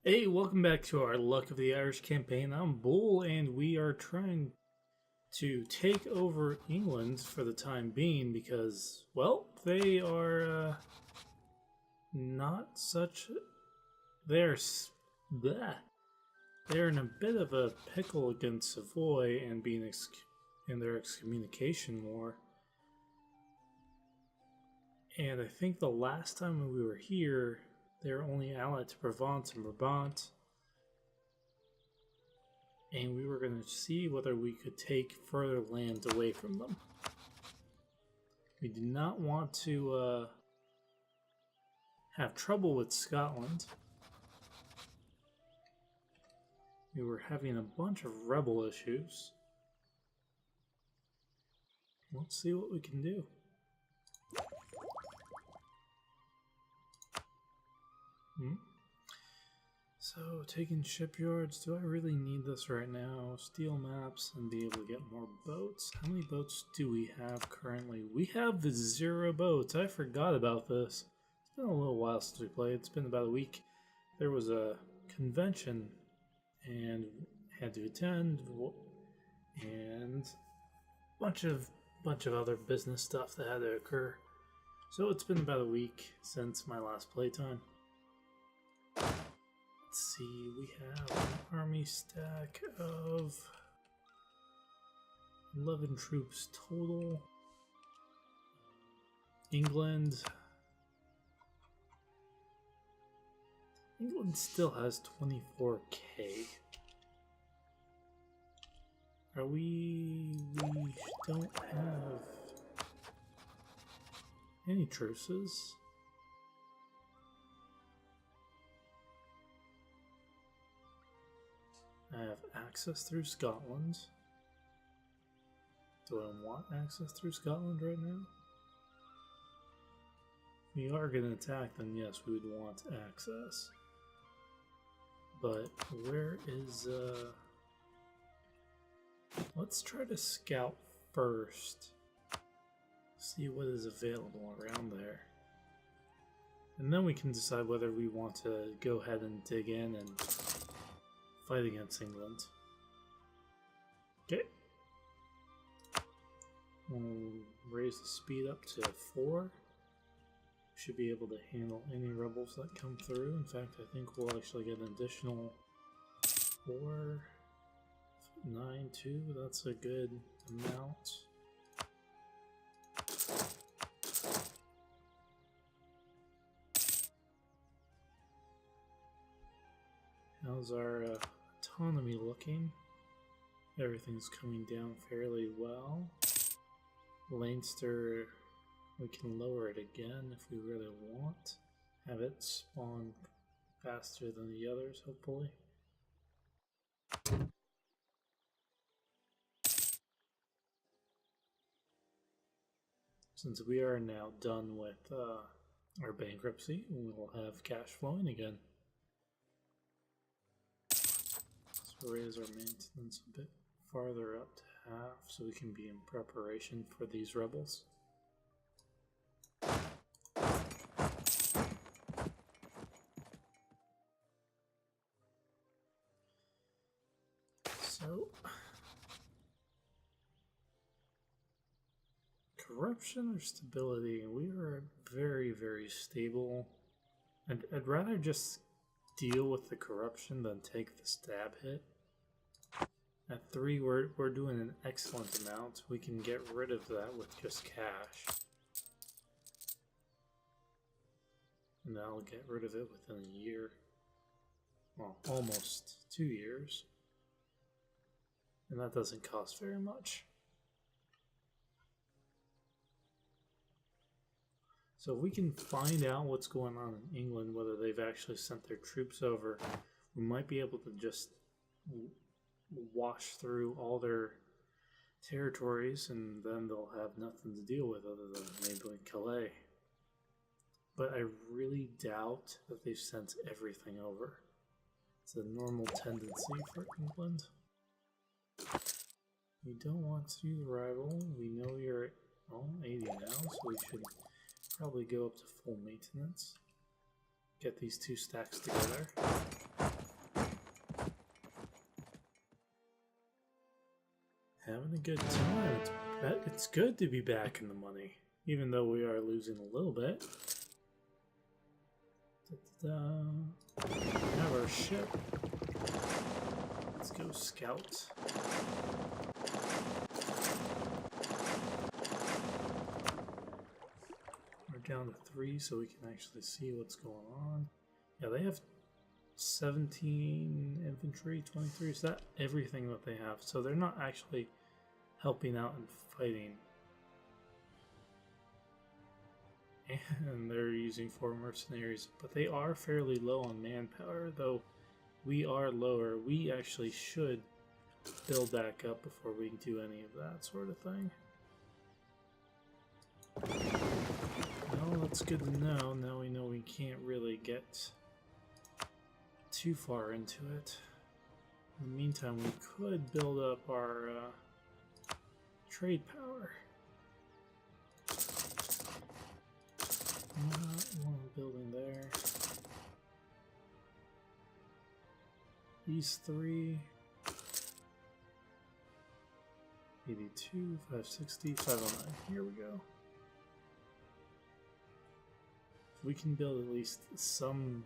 Hey, welcome back to our Luck of the Irish campaign. I'm Bull, and we are trying to take over England for the time being because, well, they are not such. They're bleh. They're in a bit of a pickle against Savoy and being in their excommunication war. And I think the last time when we were here, they were only allied to Provence and Brabant. And we were going to see whether we could take further land away from them. We did not want to have trouble with Scotland. We were having a bunch of rebel issues. Let's see what we can do. So, taking shipyards, do I really need this right now? Steel maps and be able to get more boats. How many boats do we have currently? We have 0 boats. I forgot about this. It's been a little while since we played. It's been about a week. There was a convention and had to attend, and a bunch of other business stuff that had to occur. So it's been about a week since my last playtime. Let's see, we have an army stack of 11 troops total. England still has 24k. We don't have any truces. I have access through Scotland. Do I want access through Scotland right now? If we are going to attack, then yes, we would want access. But where is... Let's try to scout first. See what is available around there. And then we can decide whether we want to go ahead and dig in and fight against England. Okay. We'll raise the speed up to 4. Should be able to handle any rebels that come through. In fact, I think we'll actually get an additional 4, 9, 2. That's a good amount. How's our autonomy looking? Everything's coming down fairly well. Leinster, we can lower it again if we really want. Have it spawn faster than the others, hopefully. Since we are now done with our bankruptcy, we will have cash flowing again. Let's raise our maintenance a bit farther up to half so we can be in preparation for these rebels. So, corruption or stability? We are very, very stable. I'd rather just deal with the corruption than take the stab hit. At 3, we're doing an excellent amount. We can get rid of that with just cash. And I'll get rid of it within a year. Well, almost 2 years. And that doesn't cost very much. So if we can find out what's going on in England, whether they've actually sent their troops over, we might be able to just wash through all their territories, and then they'll have nothing to deal with other than maybe Calais. But I really doubt that they've sent everything over. It's a normal tendency for England. We don't want to rival. We know you're at 80 now, so we should probably go up to full maintenance. Get these 2 stacks together. Having a good time. It's good to be back in the money, even though we are losing a little bit. Have our ship. Let's go scout. We're down to 3, so we can actually see what's going on. Yeah, they have 17 infantry, 23. Is that everything that they have? So they're not actually helping out and fighting. And they're using 4 mercenaries, but they are fairly low on manpower, though we are lower. We actually should build back up before we can do any of that sort of thing. Well, that's good to know. Now we know we can't really get too far into it. In the meantime, we could build up our trade power. One building there. These 3. 82, 560, 509. Here we go. If we can build at least some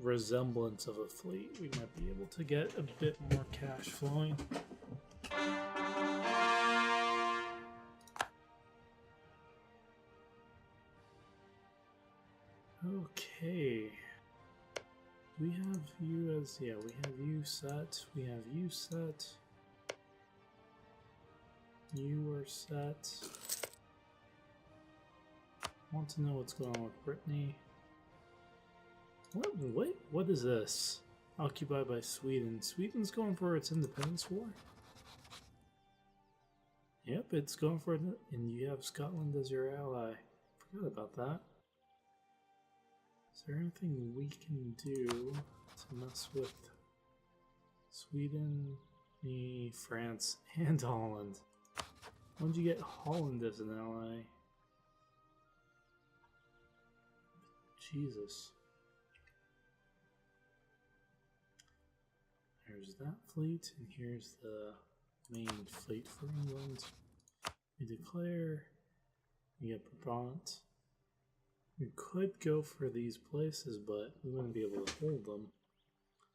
resemblance of a fleet, we might be able to get a bit more cash flowing. Okay. We have you as, yeah, we have you set. We have you set. You are set. Want to know what's going on with Brittany. What is this? Occupied by Sweden. Sweden's going for its independence war? Yep, it's going for it, and you have Scotland as your ally. Forgot about that. Is there anything we can do to mess with Sweden, me, France, and Holland? When did you get Holland as an ally? Jesus. There's that fleet, and here's the main fleet for England. We declare, we get Brabant. We could go for these places, but we wouldn't be able to hold them.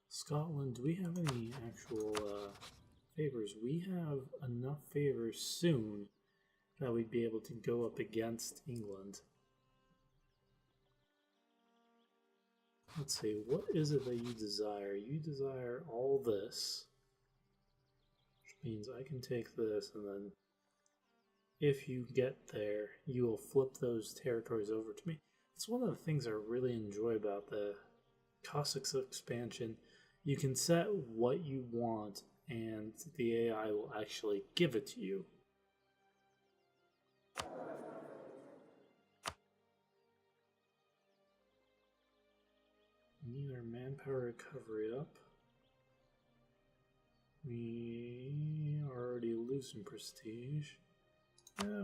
Scotland, do we have any actual favors? We have enough favors soon that we'd be able to go up against England. Let's see, what is it that you desire? You desire all this, which means I can take this, and then if you get there, you will flip those territories over to me. It's one of the things I really enjoy about the Cossacks expansion. You can set what you want, and the AI will actually give it to you. We need our manpower recovery up. We are already losing prestige.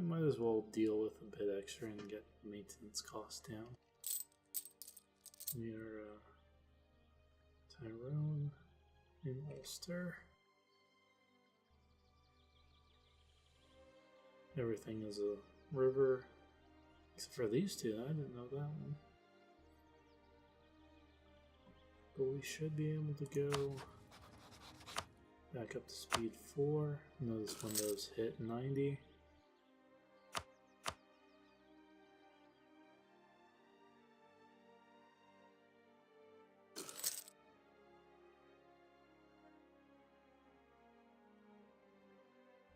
Might as well deal with a bit extra and get maintenance costs down. We are Tyrone in Ulster. Everything is a river, except for these two. I didn't know that one. But we should be able to go back up to speed 4. Notice when those hit 90.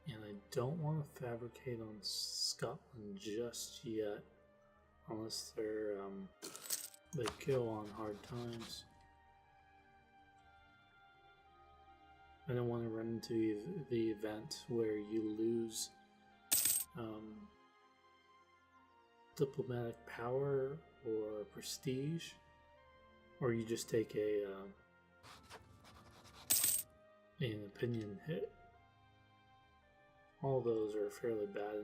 And I don't want to fabricate on Scotland just yet, unless they go on hard times. I don't want to run into the event where you lose diplomatic power or prestige, or you just take an opinion hit. All those are fairly bad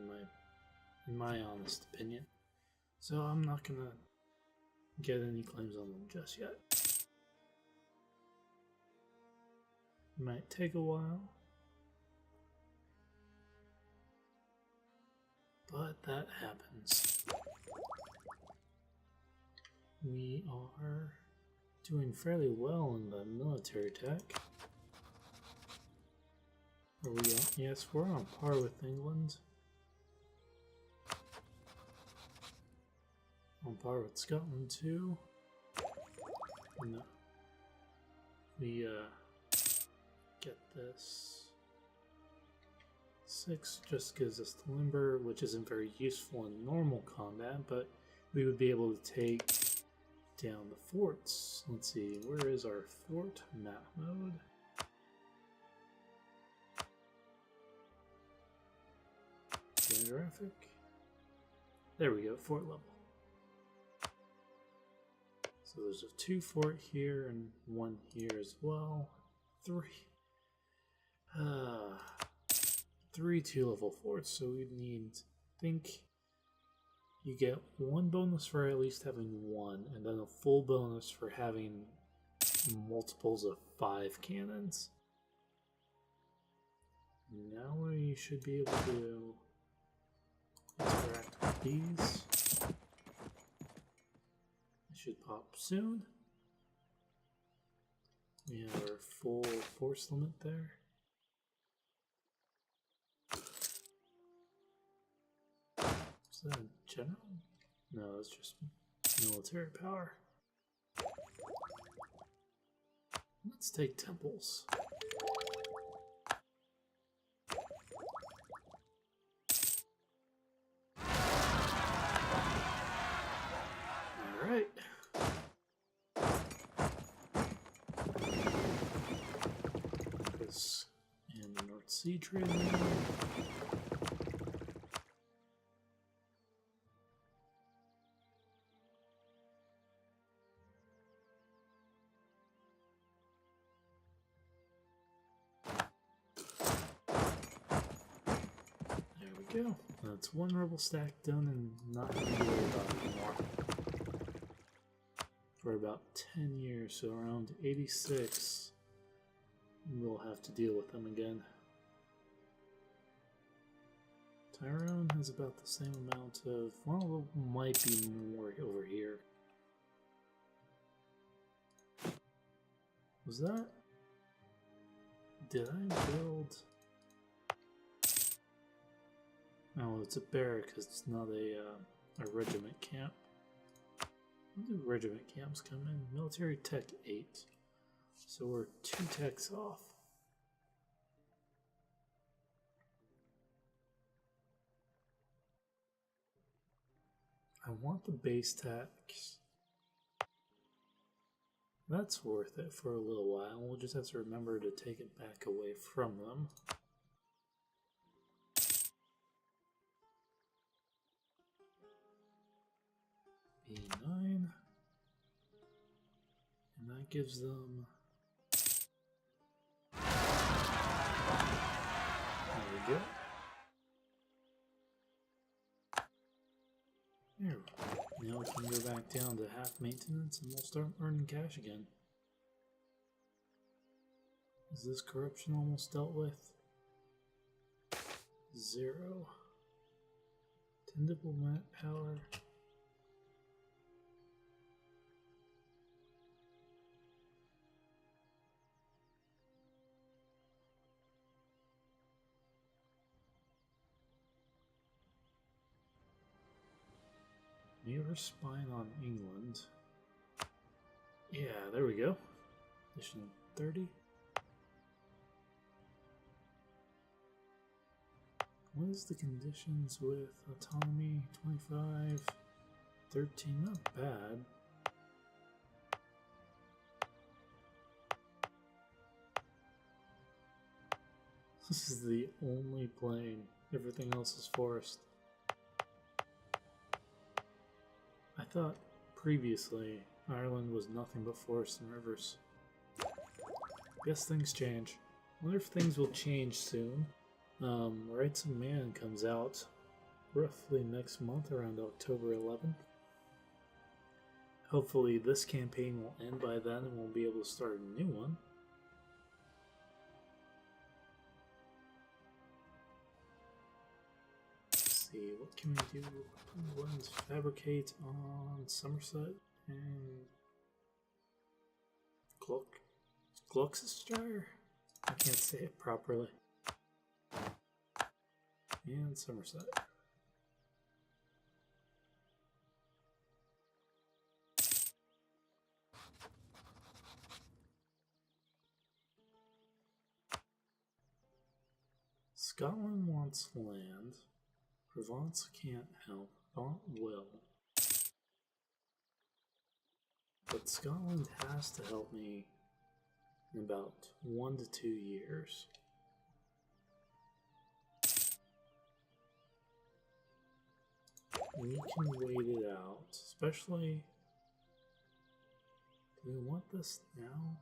in my honest opinion. So I'm not gonna get any claims on them just yet. It might take a while. but that happens. We are doing fairly well in the military tech. Are we on? Yes, we're on par with England. On par with Scotland too. No. We get this. 6 just gives us the limber, which isn't very useful in normal combat, but we would be able to take down the forts. Let's see, where is our fort? Map mode. Geographic. There we go, fort level. So there's a 2 fort here and 1 here as well. 3. 3 2-level forts, so we need, I think you get 1 bonus for at least having 1, and then a full bonus for having multiples of 5 cannons. Now we should be able to interact with these. It should pop soon. We have our full force limit there. Is that a general? No, it's just military power. Let's take temples. Alright. This and the North Sea trade. Go. That's 1 rebel stack done and not going to worry about it anymore. For about 10 years, so around 86, we'll have to deal with them again. Tyrone has about the same amount of, well, might be more over here. Was that? Did I build? Oh, it's a barrack because it's not a regiment camp. When do regiment camps come in? Military Tech 8. So we're 2 techs off. I want the base tax. That's worth it for a little while. We'll just have to remember to take it back away from them. B9, and that gives them, there we go. There. Now we can go back down to half maintenance and we'll start earning cash again. Is this corruption almost dealt with? 0. 10 diplomat power. Never spying on England. Yeah, there we go. Mission 30. What is the conditions with autonomy? 25, 13, not bad. This is the only plain. Everything else is forest. I thought previously Ireland was nothing but forests and rivers. Guess things change. Wonder if things will change soon. Rights of Man comes out roughly next month around October 11th. Hopefully this campaign will end by then and we'll be able to start a new one. Let's see, what can we do? Let's fabricate on Somerset and Gloucestershire? I can't say it properly. And Somerset. Scotland wants land. Provence can't help. Provence will. But Scotland has to help me in about 1 to 2 years. We can wait it out, especially. Do we want this now?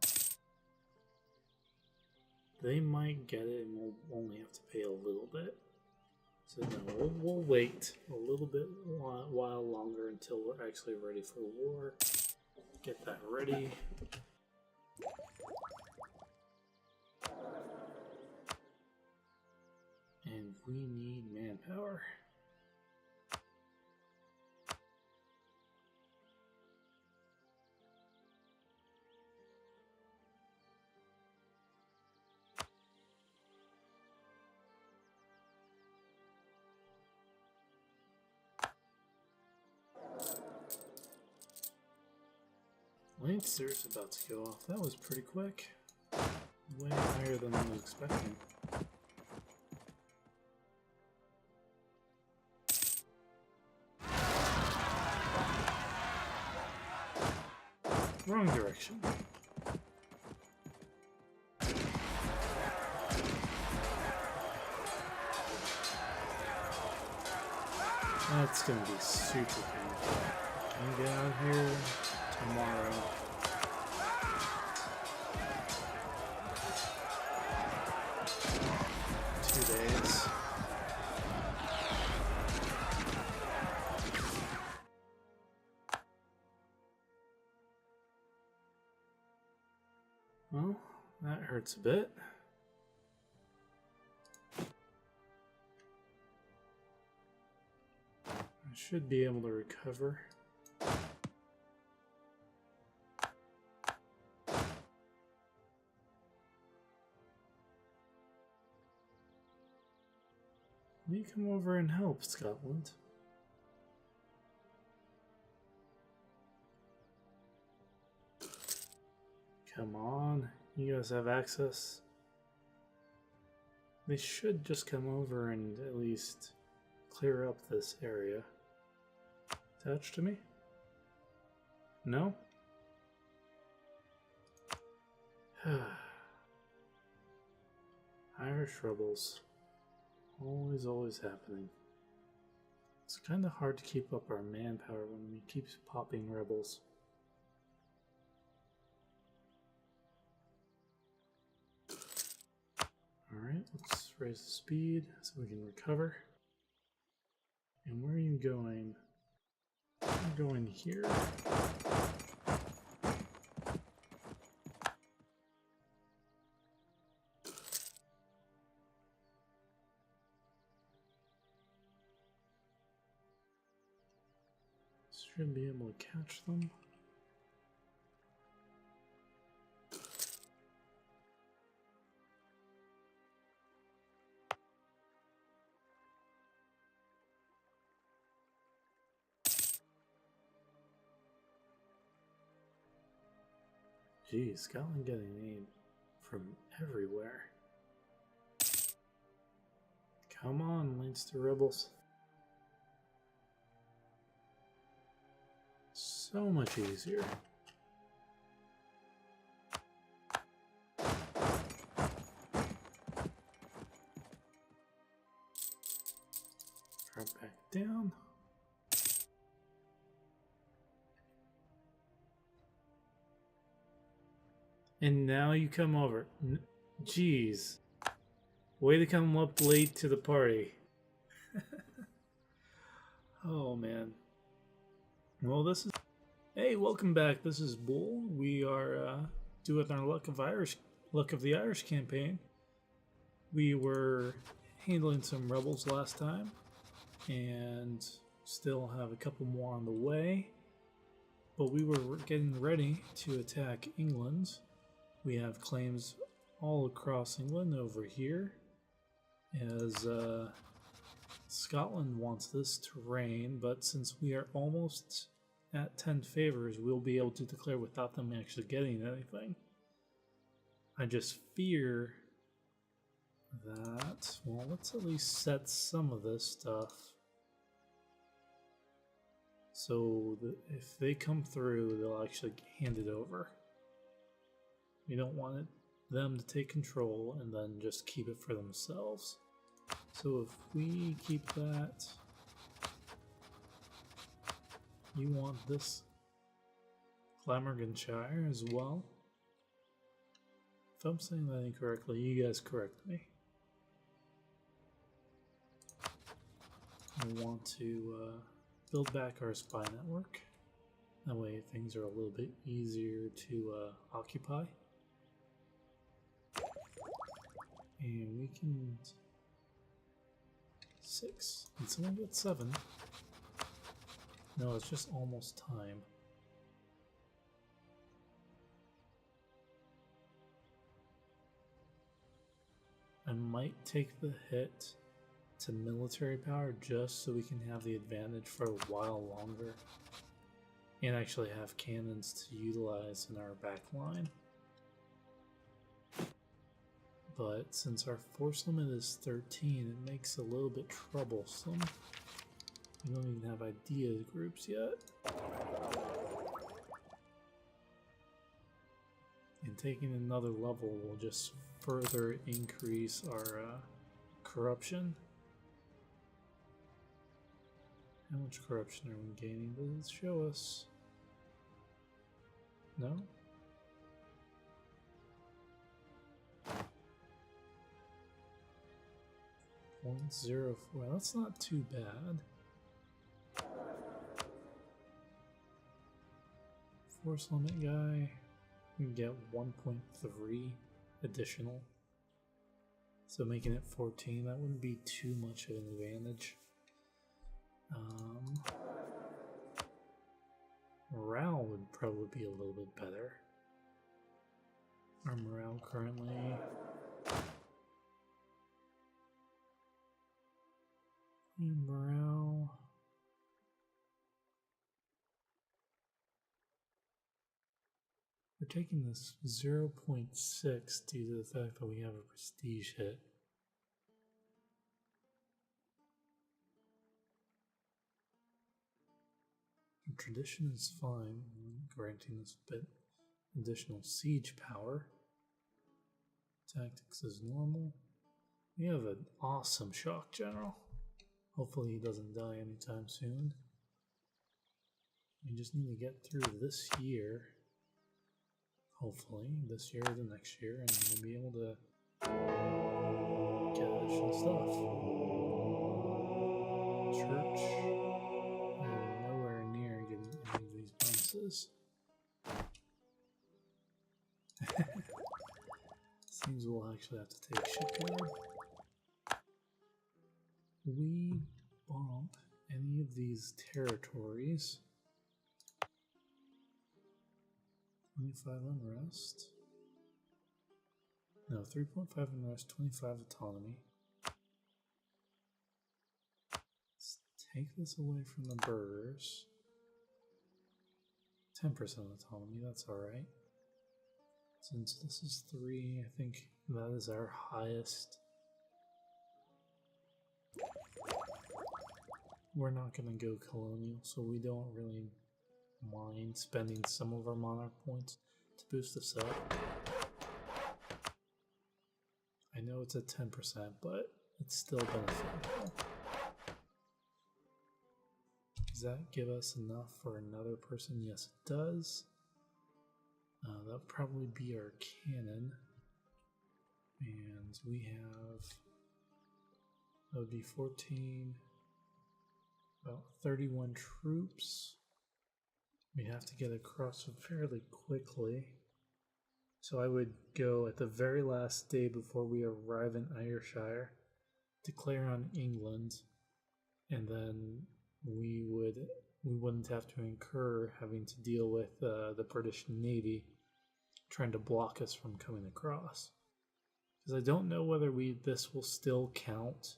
They might get it and we'll only have to pay a little bit. So no, we'll wait a little bit while longer until we're actually ready for war. Get that ready. And we need manpower. Lancer's about to go off. That was pretty quick. Way higher than I was expecting. Wrong direction. That's gonna be super painful. Can we get out here tomorrow? Days. Well, that hurts a bit. I should be able to recover. Will you come over and help, Scotland? Come on, you guys have access. They should just come over and at least clear up this area. Attached to me? No? Irish rebels. Always happening. It's kind of hard to keep up our manpower when we keep popping rebels. Alright, let's raise the speed so we can recover. And where are you going? You're going here. Should be able to catch them. Geez, Scotland getting aid from everywhere. Come on, Leinster rebels. So much easier. Drop back down. And now you come over. Jeez. Way to come up late to the party. Oh man. Well, this is... Hey, welcome back. This is Bull. We are doing our Luck of the Irish campaign. We were handling some rebels last time. and still have a couple more on the way. But we were getting ready to attack England. We have claims all across England over here, as Scotland wants this terrain, but since we are almost at 10 favors, we'll be able to declare without them actually getting anything. I just fear that, well, let's at least set some of this stuff. So if they come through, they'll actually hand it over. We don't want them to take control and then just keep it for themselves. So if we keep that, you want this Glamorganshire as well. If I'm saying that incorrectly, you guys correct me. We want to build back our spy network. That way things are a little bit easier to occupy. And we can... 6. Did someone get 7? No, it's just almost time. I might take the hit to military power just so we can have the advantage for a while longer and actually have cannons to utilize in our back line. But since our force limit is 13, it makes it a little bit troublesome. We don't even have idea groups yet. And taking another level will just further increase our corruption. How much corruption are we gaining? Does it show us? No? .04. That's not too bad. Force limit guy, we can get 1.3 additional. So making it 14, that wouldn't be too much of an advantage. Morale would probably be a little bit better. Our morale currently... Morale... We're taking this 0.6 due to the fact that we have a prestige hit. Tradition is fine, granting us a bit additional siege power. Tactics is normal. We have an awesome shock general. Hopefully he doesn't die anytime soon. We just need to get through this year. Hopefully, this year or the next year, and we'll be able to get additional stuff. Church, and nowhere near getting any of these bonuses. Seems we'll actually have to take shipyard. We bump any of these territories. 25 unrest. No, 3.5 unrest, 25 autonomy. Let's take this away from the burghers. 10% autonomy, that's alright. Since this is 3, I think that is our highest. We're not going to go colonial, so we don't really mind spending some of our monarch points to boost this up. I know it's at 10%, but it's still beneficial. Does that give us enough for another person? Yes, it does. That would probably be our cannon. And we have, that would be 14, about 31 troops. We have to get across fairly quickly. So I would go at the very last day before we arrive in Ayrshire, declare on England, and then we wouldn't have to incur having to deal with the British Navy trying to block us from coming across. Because I don't know whether this will still count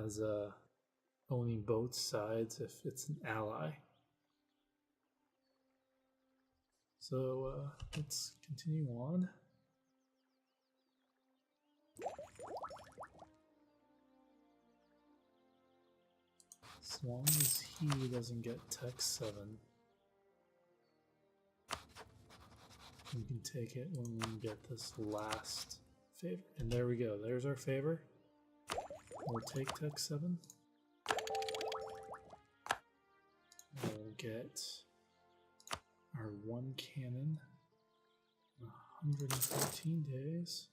as owning both sides if it's an ally. So let's continue on. As long as he doesn't get Tech 7, we can take it when we get this last favor. And there we go. There's our favor. We'll take Tech 7. We'll get our 1 cannon in 114 days.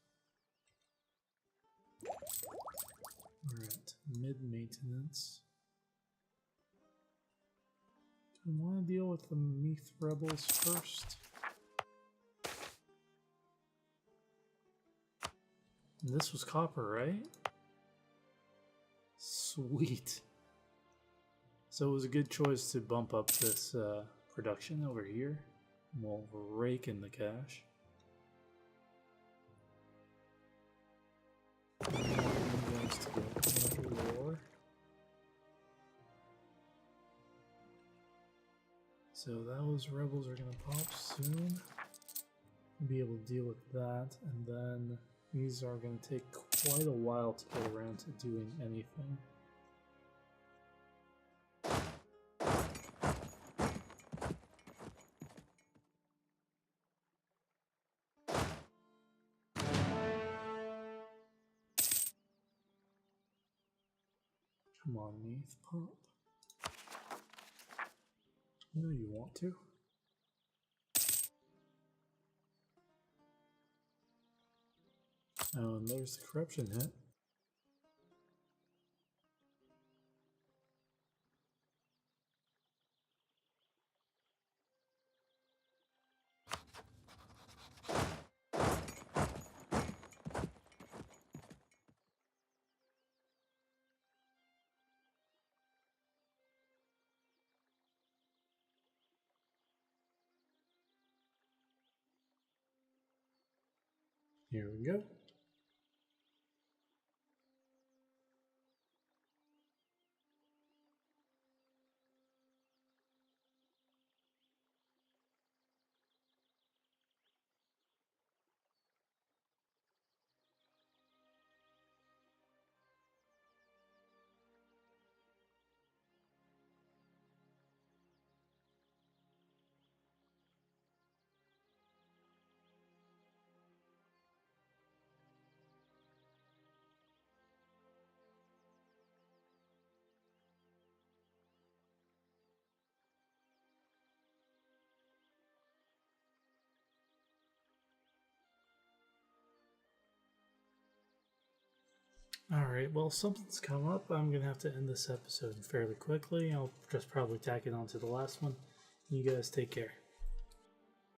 We're at mid-maintenance. Do we want to deal with the Meath rebels first? And this was copper, right? Sweet. So it was a good choice to bump up this production over here. We'll rake in the cash. So those rebels are going to pop soon. We'll be able to deal with that, and then these are going to take quite a while to get around to doing anything. Come on, Meath, pop. I know you want to. Oh, and there's the corruption hit. Here we go. Alright, well, something's come up. I'm going to have to end this episode fairly quickly. I'll just probably tack it on to the last one. You guys take care.